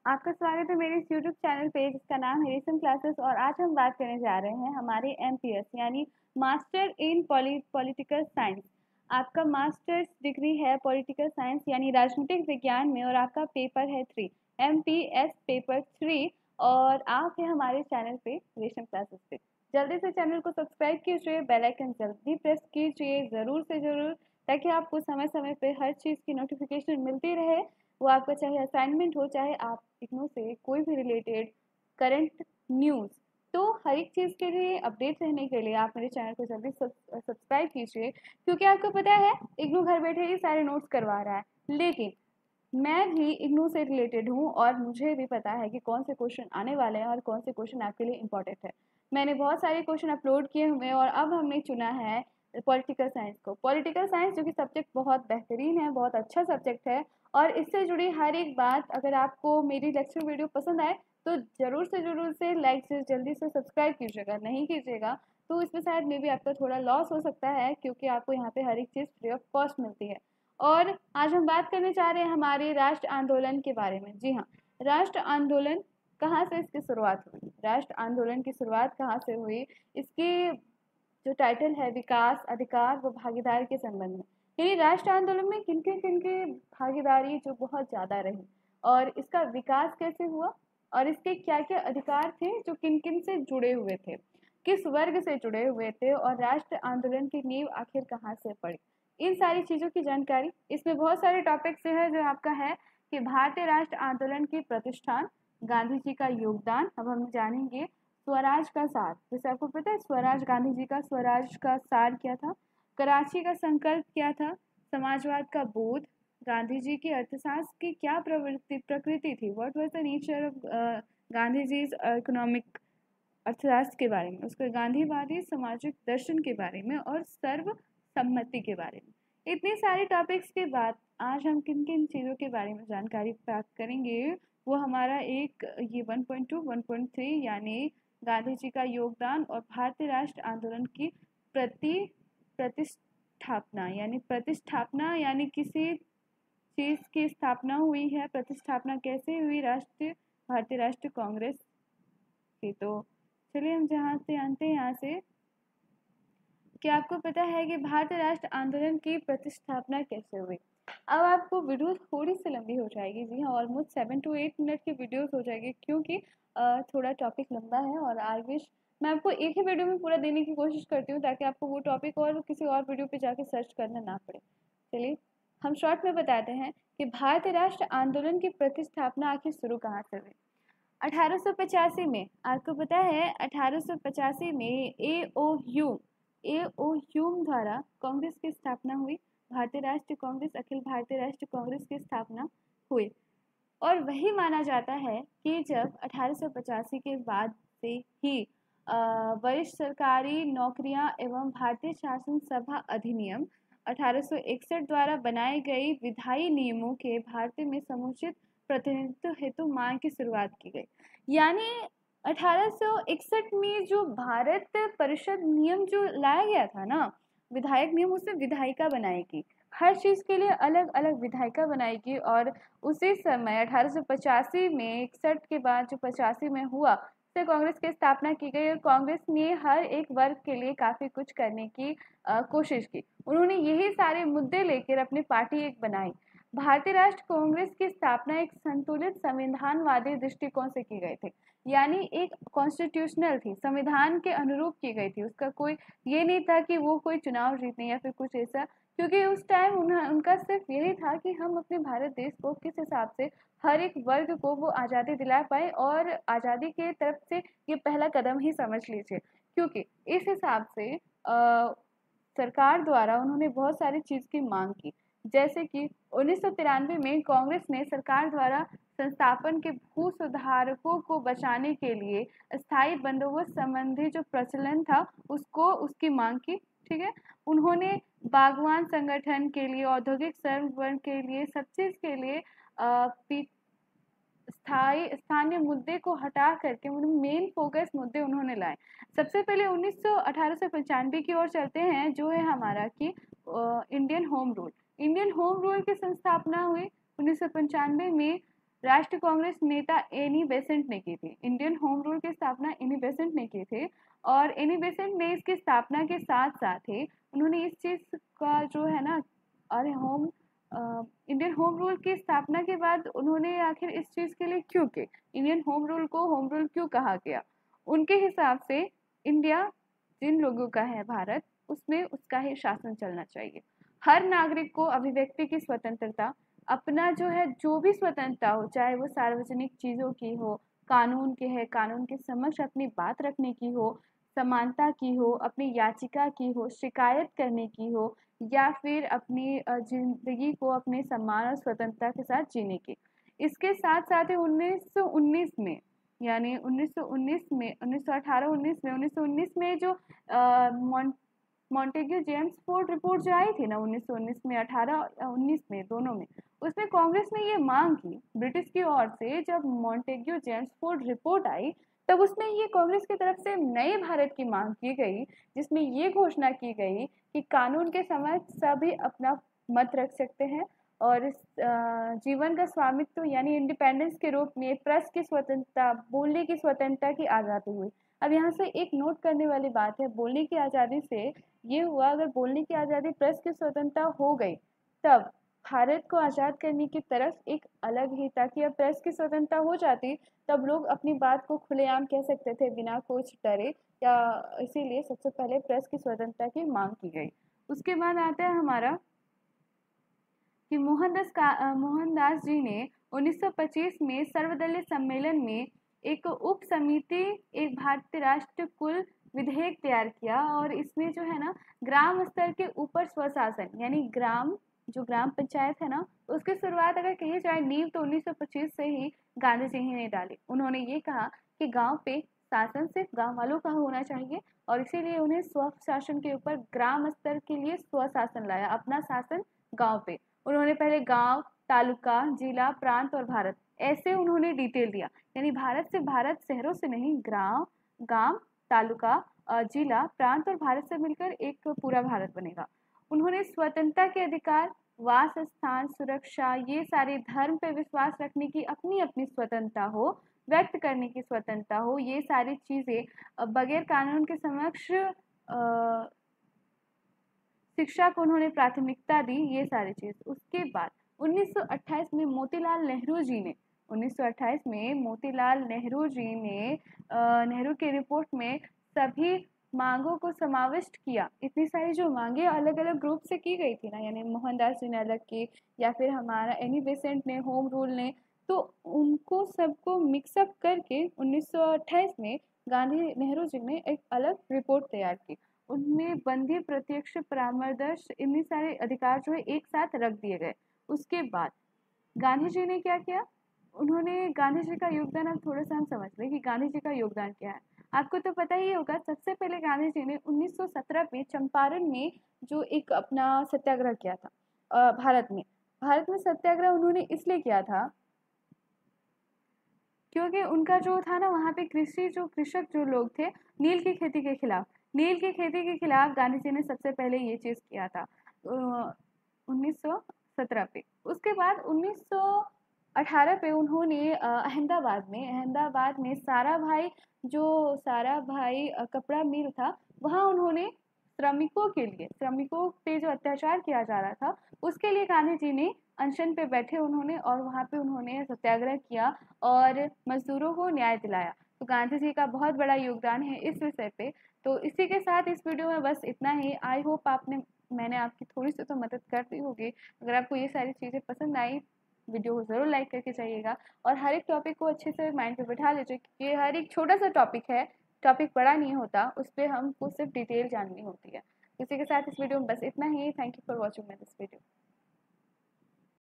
आपका स्वागत है मेरे इस यूट्यूब चैनल पे जिसका नाम है रेशम क्लासेस। और आज हम बात करने जा रहे हैं हमारे एमपीएस यानी मास्टर इन पॉलिटिकल साइंस। आपका मास्टर्स डिग्री है पॉलिटिकल साइंस यानी राजनीतिक विज्ञान में, और आपका पेपर है 3, एमपीएस पेपर 3। और आप हैं हमारे चैनल पे रेशम क्लासेस पे। जल्दी से चैनल को सब्सक्राइब कीजिए, बेल आइकन जल्दी प्रेस कीजिए ज़रूर से ज़रूर, ताकि आपको समय समय पे हर चीज़ की नोटिफिकेशन मिलती रहे। वो आपका चाहे असाइनमेंट हो, चाहे आप इग्नू से कोई भी रिलेटेड करंट न्यूज़, तो हर एक चीज़ के लिए अपडेट रहने के लिए आप मेरे चैनल को जल्दी सब्सक्राइब कीजिए। क्योंकि आपको पता है इग्नू घर बैठे ही सारे नोट्स करवा रहा है, लेकिन मैं भी इग्नू से रिलेटेड हूँ और मुझे भी पता है कि कौन से क्वेश्चन आने वाले हैं और कौन से क्वेश्चन आपके लिए इम्पोर्टेंट है। मैंने बहुत सारे क्वेश्चन अपलोड किए हुए हैं और अब हमने चुना है पॉलिटिकल साइंस को। पॉलिटिकल साइंस जो कि सब्जेक्ट बहुत बेहतरीन है, बहुत अच्छा सब्जेक्ट है। और इससे जुड़ी हर एक बात, अगर आपको मेरी लेक्चर वीडियो पसंद आए तो ज़रूर से लाइक से जल्दी से सब्सक्राइब कीजिएगा। नहीं कीजिएगा तो इसमें शायद मे भी आपका थोड़ा लॉस हो सकता है, क्योंकि आपको यहाँ पे हर एक चीज़ फ्री ऑफ कॉस्ट मिलती है। और आज हम बात करने जा रहे हैं हमारे राष्ट्र आंदोलन के बारे में। जी हाँ, राष्ट्र आंदोलन कहाँ से इसकी शुरुआत हुई, राष्ट्र आंदोलन की शुरुआत कहाँ से हुई, इसकी जो टाइटल है विकास, अधिकार व भागीदारी के संबंध में। यानी राष्ट्र आंदोलन में किनके भागीदारी जो बहुत ज़्यादा रही, और इसका विकास कैसे हुआ, और इसके क्या क्या अधिकार थे जो किन किन से जुड़े हुए थे, किस वर्ग से जुड़े हुए थे, और राष्ट्र आंदोलन की नींव आखिर कहाँ से पड़ी। इन सारी चीज़ों की जानकारी इसमें बहुत सारे टॉपिक से है जो आपका है कि भारतीय राष्ट्र आंदोलन की प्रतिष्ठान, गांधी जी का योगदान। अब हम जानेंगे स्वराज का सार। जैसे आपको पता है स्वराज, गांधी जी का स्वराज का सार क्या था, कराची का संकल्प क्या था, समाजवाद का बोध, गांधी जी की अर्थशास्त्र की क्या प्रकृति थी, what was the nature of Gandhi ji economic अर्थशास्त्र के बारे में, उसके गांधीवादी सामाजिक दर्शन के बारे में, और सर्वसम्मति के बारे में। इतने सारे टॉपिक्स के बाद आज हम किन किन चीज़ों के बारे में जानकारी प्राप्त करेंगे, वो हमारा एक ये 1.2 1.3 यानी गांधी जी का योगदान और भारतीय राष्ट्र आंदोलन की प्रति प्रतिष्ठापना। यानी प्रतिष्ठापना यानी किसी चीज़ की स्थापना हुई है, प्रतिष्ठापना कैसे हुई, भारतीय राष्ट्र कांग्रेस की। तो चलिए हम जहाँ से जानते हैं यहाँ से, क्या आपको पता है कि भारतीय राष्ट्र आंदोलन की प्रतिष्ठापना कैसे हुई। अब आपको वीडियो थोड़ी सी लंबी हो जाएगी, जी हाँ, ऑलमोस्ट 7 to 8 मिनट की वीडियोस हो जाएगी, क्योंकि थोड़ा टॉपिक लंबा है और आई विश मैं आपको एक ही वीडियो में पूरा देने की कोशिश करती हूँ, ताकि आपको वो टॉपिक और किसी और वीडियो पे जाके सर्च करना ना पड़े। चलिए हम शॉर्ट में बताते हैं कि भारतीय राष्ट्र आंदोलन की प्रतिष्ठापना आखिर शुरू कहाँ से हुई। 1885 में, आपको पता है 1885 में एओयू द्वारा कांग्रेस की स्थापना हुई। भारतीय राष्ट्रीय कांग्रेस, अखिल भारतीय राष्ट्रीय कांग्रेस की स्थापना हुई। और वही माना जाता है कि जब 1885 के बाद से ही वरिष्ठ सरकारी नौकरियां एवं भारतीय शासन सभा अधिनियम 1861 द्वारा बनाए गए विधायी नियमों के भारतीय में समुचित प्रतिनिधित्व हेतु मांग की शुरुआत की गई। यानी 1861 में जो भारत परिषद नियम जो लाया गया था ना, विधायक नियम, उससे विधायिका बनाएगी, हर चीज़ के लिए अलग अलग विधायिका बनाएगी। और उसी समय 1885 में, 61 के बाद जो 85 में हुआ, से कांग्रेस की स्थापना की गई। और कांग्रेस ने हर एक वर्ग के लिए काफ़ी कुछ करने की कोशिश की। उन्होंने यही सारे मुद्दे लेकर अपनी पार्टी एक बनाई। भारतीय राष्ट्र कांग्रेस की स्थापना एक संतुलित संविधानवादी दृष्टिकोण से की गई थी। यानी एक कॉन्स्टिट्यूशनल थी, संविधान के अनुरूप की गई थी। उसका कोई ये नहीं था कि वो कोई चुनाव जीतने या फिर कुछ ऐसा, क्योंकि उस टाइम उनका सिर्फ यही था कि हम अपने भारत देश को किस हिसाब से हर एक वर्ग को वो आज़ादी दिला पाए, और आज़ादी के तरफ से ये पहला कदम ही समझ लीजिए। क्योंकि इस हिसाब से सरकार द्वारा उन्होंने बहुत सारी चीज़ की मांग की। जैसे कि 1993 में कांग्रेस ने सरकार द्वारा संस्थापन के भू सुधारकों को बचाने के लिए स्थायी बंदोबस्त संबंधी जो प्रचलन था उसको, उसकी मांग की। ठीक है, उन्होंने बागवान संगठन के लिए, औद्योगिक सर्वर्ण के लिए, सब चीज़ के लिए स्थानीय मुद्दे को हटा करके मेन फोकस मुद्दे उन्होंने लाए। सबसे पहले 1895 की ओर चलते हैं, जो है हमारा कि Indian home rule. Indian home rule की संस्थापना हुई 1995 में। राष्ट्रीय कांग्रेस नेता एनी बेसेंट ने की थी। इंडियन होम रूल की स्थापना एनी बेसेंट ने की थी और एनी बेसेंट ने इसकी स्थापना के साथ साथ ही उन्होंने इस चीज़ का जो है ना, अरे इंडियन होम रूल की स्थापना के बाद उन्होंने आखिर इस चीज़ के लिए क्यों की, इंडियन होम रूल को होम रूल क्यों कहा गया? उनके हिसाब से इंडिया जिन लोगों का है, भारत, उसमें उसका ही शासन चलना चाहिए। हर नागरिक को अभिव्यक्ति की स्वतंत्रता, अपना जो है जो भी स्वतंत्रता हो, चाहे वो सार्वजनिक चीज़ों की हो, कानून के है, कानून के समक्ष अपनी बात रखने की हो, समानता की हो, अपनी याचिका की हो, शिकायत करने की हो, या फिर अपनी जिंदगी को अपने सम्मान और स्वतंत्रता के साथ जीने की। इसके साथ साथ ही 1919 में, यानी 1919 में, 1918-19 में, 1919 में जो मॉन्टेग्यू जेम्स फोर्ड रिपोर्ट जो आई थी ना 1919 में, 18-19 में, दोनों में, उसमें कांग्रेस ने ये मांग की ब्रिटिश की ओर से। जब मॉन्टेग्यू जेम्स फोर्ड रिपोर्ट आई तब उसमें ये कांग्रेस की तरफ से नए भारत की मांग की गई, जिसमें ये घोषणा की गई कि कानून के समक्ष सभी अपना मत रख सकते हैं और इस जीवन का स्वामित्व यानी इंडिपेंडेंस के रूप में प्रेस की स्वतंत्रता, बोलने की स्वतंत्रता की आज़ादी हुई। अब यहाँ से एक नोट करने वाली बात है, बोलने की आज़ादी से ये हुआ, अगर बोलने की आज़ादी, प्रेस की स्वतंत्रता हो गई, तब भारत को आज़ाद करने की तरफ एक अलग ही, ताकि अब प्रेस की स्वतंत्रता हो जाती तब लोग अपनी बात को खुलेआम कह सकते थे बिना कुछ डरे, या इसीलिए सबसे पहले प्रेस की स्वतंत्रता की मांग की गई। उसके बाद आता है हमारा कि मोहनदास जी ने 1925 में सर्वदलीय सम्मेलन में एक उप समिति, एक भारतीय राष्ट्र कुल विधेयक तैयार किया और इसमें जो है ना, ग्राम स्तर के ऊपर स्वशासन, यानी जो ग्राम पंचायत है ना, उसकी शुरुआत अगर कही जाए, नींव तो 1925 से ही गांधी जी ही ने डाली। उन्होंने ये कहा कि गांव पे शासन सिर्फ गांव वालों का होना चाहिए और इसीलिए उन्हें स्वशासन के ऊपर ग्राम स्तर के लिए स्वशासन लाया, अपना शासन गांव पे। उन्होंने पहले गांव, तालुका, जिला, प्रांत और भारत, ऐसे उन्होंने डिटेल दिया, यानी भारत शहरों से नहीं, गांव, तालुका, जिला, प्रांत और भारत से मिलकर एक पूरा भारत बनेगा। उन्होंने स्वतंत्रता के अधिकार, वास स्थान, सुरक्षा, ये सारे, धर्म पे विश्वास रखने की अपनी अपनी स्वतंत्रता हो, व्यक्त करने की स्वतंत्रता हो, ये सारी चीज़ें बगैर कानून के समक्ष शिक्षा को उन्होंने प्राथमिकता दी, ये सारी चीज़। उसके बाद 1928 में मोतीलाल नेहरू जी ने 1928 में मोतीलाल नेहरू जी ने नेहरू की रिपोर्ट में सभी मांगों को समाविष्ट किया। इतनी सारी जो मांगे अलग अलग ग्रुप से की गई थी ना, यानी मोहनदास जी ने अलग की, या फिर हमारा एनी बेसेंट ने, होम रूल ने, तो उनको सबको मिक्सअप करके 1928 में गांधी नेहरू जी ने एक अलग रिपोर्ट तैयार की। उनमें बंदी, प्रत्यक्ष परामर्श, इतने सारे अधिकार जो है एक साथ रख दिए गए। उसके बाद गांधी जी ने क्या किया, उन्होंने, गांधी जी का योगदान, अब थोड़ा सा हम समझ लें कि गांधी जी का योगदान क्या है। आपको तो पता ही होगा, सबसे पहले गांधी जी ने 1917 में चंपारण में जो एक अपना सत्याग्रह किया था, भारत में सत्याग्रह उन्होंने इसलिए किया था क्योंकि उनका जो था ना, वहाँ पे कृषक जो लोग थे, नील की खेती के खिलाफ गांधी जी ने सबसे पहले ये चीज़ किया था 1917 पे। उसके बाद 1918 पे उन्होंने अहमदाबाद में सारा भाई कपड़ा मिल था, वहाँ उन्होंने श्रमिकों पे जो अत्याचार किया जा रहा था, उसके लिए गांधी जी ने अनशन पे बैठे उन्होंने, और वहाँ पे उन्होंने सत्याग्रह किया और मजदूरों को न्याय दिलाया। तो गांधी जी का बहुत बड़ा योगदान है इस विषय पे। तो इसी के साथ इस वीडियो में बस इतना ही। आई होप मैंने आपकी थोड़ी सी तो मदद कर दी होगी। अगर आपको ये सारी चीज़ें पसंद आई, वीडियो को ज़रूर लाइक करके जाइएगा और हर एक टॉपिक को अच्छे से माइंड पे बिठा लीजिए, क्योंकि हर एक छोटा सा टॉपिक है, टॉपिक बड़ा नहीं होता, उस पर हमको सिर्फ डिटेल जाननी होती है। इसी के साथ इस वीडियो में बस इतना ही। Thank you for watching my this video.